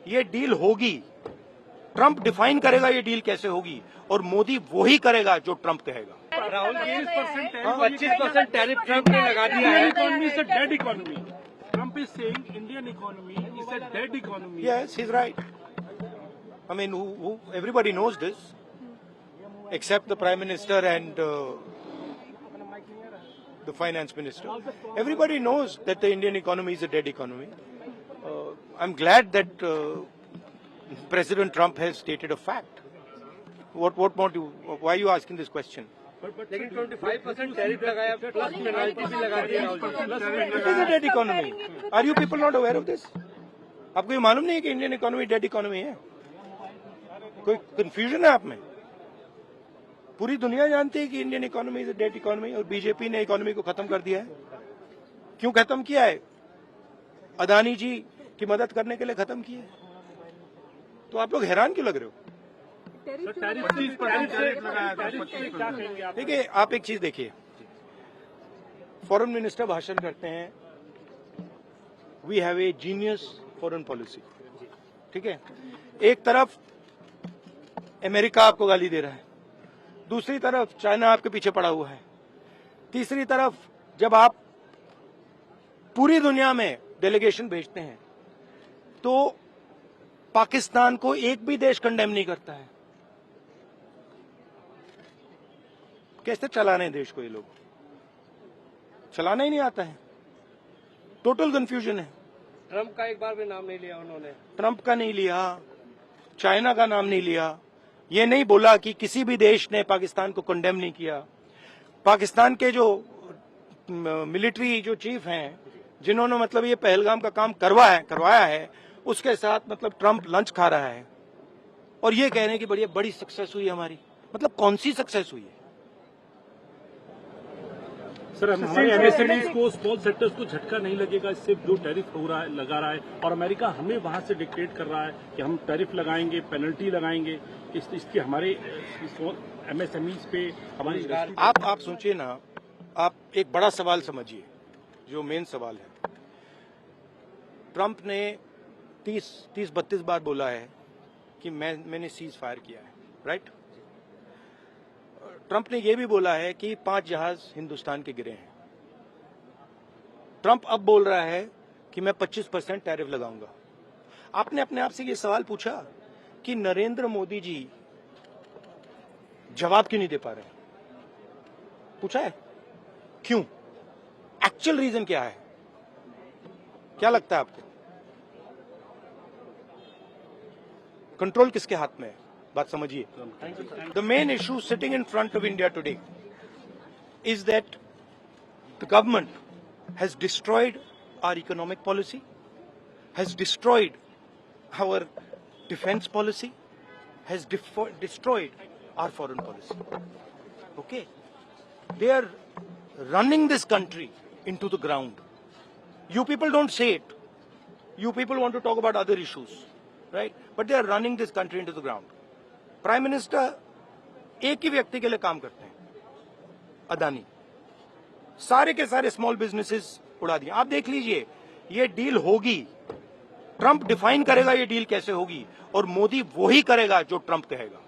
ये डील होगी। Trump define करेगा ये डील कैसे होगी और मोदी वो ही करेगा जो ट्रंप कहेगा। राहुल 25% टैरिफ ट्रंप ने लगा दिया है। Economy is a dead economy. Trump is saying Indian economy is a dead economy. Yes, he's right. I mean, everybody knows this, except the Prime Minister and the Finance Minister. Everybody knows that the Indian economy is a dead economy. I'm glad that President Trump has stated a fact. What more do you, why are you asking this question? लेकिन 25% tariff लगाया plus penalty भी लगा दी Rahul ji. It is a dead economy. Are you people not aware of this? आपको ये मालूम नहीं है कि इंडियन इकोनॉमी डेड इकोनॉमी है? कोई कंफ्यूजन है आप में? पूरी दुनिया जानती है कि Indian economy is a dead economy और बीजेपी ने इकोनॉमी को खत्म कर दिया है। क्यों खत्म किया है? अदानी जी की मदद करने के लिए खत्म किया है। तो आप लोग हैरान क्यों लग रहे हो? देखिए, आप एक चीज देखिए, फॉरेन मिनिस्टर भाषण करते हैं, we have a genius foreign policy, ठीक है। एक तरफ अमेरिका आपको गाली दे रहा है, दूसरी तरफ चाइना आपके पीछे पड़ा हुआ है, तीसरी तरफ जब आप पूरी दुनिया में डेलीगेशन भेजते हैं तो पाकिस्तान को एक भी देश कंडेम नहीं करता है। कैसे चलाने देश को? ये लोग चलाना ही नहीं आता है। टोटल कंफ्यूजन है। ट्रंप का एक बार भी नाम नहीं लिया उन्होंने। ट्रंप का नहीं लिया, चाइना का नाम नहीं लिया, ये नहीं बोला कि किसी भी देश ने पाकिस्तान को कंडेम नहीं किया। पाकिस्तान के जो मिलिट्री जो चीफ हैं, जिन्होंने मतलब ये पहलगाम का काम करवाया है, उसके साथ मतलब ट्रंप लंच खा रहा है और ये कह रहे हैं कि बड़ी सक्सेस हुई हमारी। मतलब कौन सी सक्सेस हुई है? सर, हमारे एमएसएमईज को, स्मॉल सेक्टर्स को झटका नहीं लगेगा इससे जो टैरिफ लगा रहा है, और अमेरिका हमें वहां से डिक्टेट कर रहा है कि हम टैरिफ लगाएंगे, पेनल्टी लगाएंगे, इसकी हमारे एमएसएमईज पे हमारी। आप सोचिए ना, आप एक बड़ा सवाल समझिए जो मेन सवाल है। ट्रंप ने 30-32 बार बोला है कि मैंने सीज फायर किया है, राइट। ट्रंप ने यह भी बोला है कि 5 जहाज हिंदुस्तान के गिरे हैं। ट्रंप अब बोल रहा है कि मैं 25% टैरिफ लगाऊंगा। आपने अपने आप से ये सवाल पूछा कि नरेंद्र मोदी जी जवाब क्यों नहीं दे पा रहे? पूछा है क्यों? एक्चुअल रीजन क्या है? क्या लगता है आपको? कंट्रोल किसके हाथ में है? बात समझिए। The main issue sitting in front of India today is that the government has destroyed our economic policy, has destroyed our defense policy, has destroyed our foreign policy. Okay? They are running this country into the ground. You people don't say it. You people want to talk about other issues, right? But they are running this country into the ground. Prime minister एक ही व्यक्ति के लिए काम करते हैं, अदानी। सारे के सारे स्मॉल बिजनेसेस उड़ा दिए। आप देख लीजिए, ये डील होगी। ट्रंप डिफाइन करेगा ये डील कैसे होगी और मोदी वो ही करेगा जो ट्रंप कहेगा।